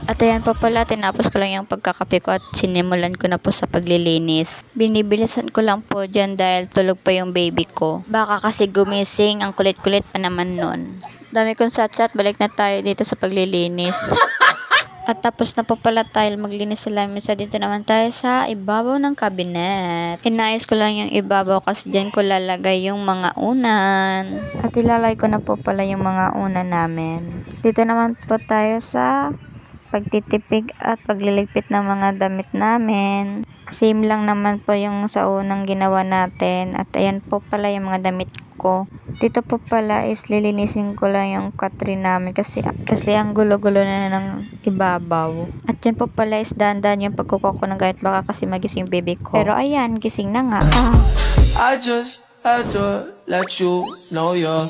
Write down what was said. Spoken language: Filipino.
At ayan po pala, tinapos ko lang yung pagkakape ko at sinimulan ko na po sa paglilinis. Binibilisan ko lang po dyan dahil tulog pa yung baby ko. Baka kasi gumising, ang kulit-kulit pa naman nun. Dami kong sat-sat, balik na tayo dito sa paglilinis. At tapos na po pala tayo maglinis sa lamesa. Dito naman tayo sa ibabaw ng cabinet. Inayos ko lang yung ibabaw kasi dyan ko lalagay yung mga unan. At ilalagay ko na po pala yung mga unan namin. Dito naman po tayo sa pagtitipid at pagliligpit ng mga damit namin. Same lang naman po yung sa unang ginawa natin. At ayan po pala yung mga damit ko. Dito po pala is lilinisin ko lang yung katrin namin kasi ang gulo-gulo na ng ibabaw. At yan po pala is dandan yung pagkukuha ko ng gamit baka kasi magising yung baby ko. Pero ayan, gising na nga. I just had to let you know you're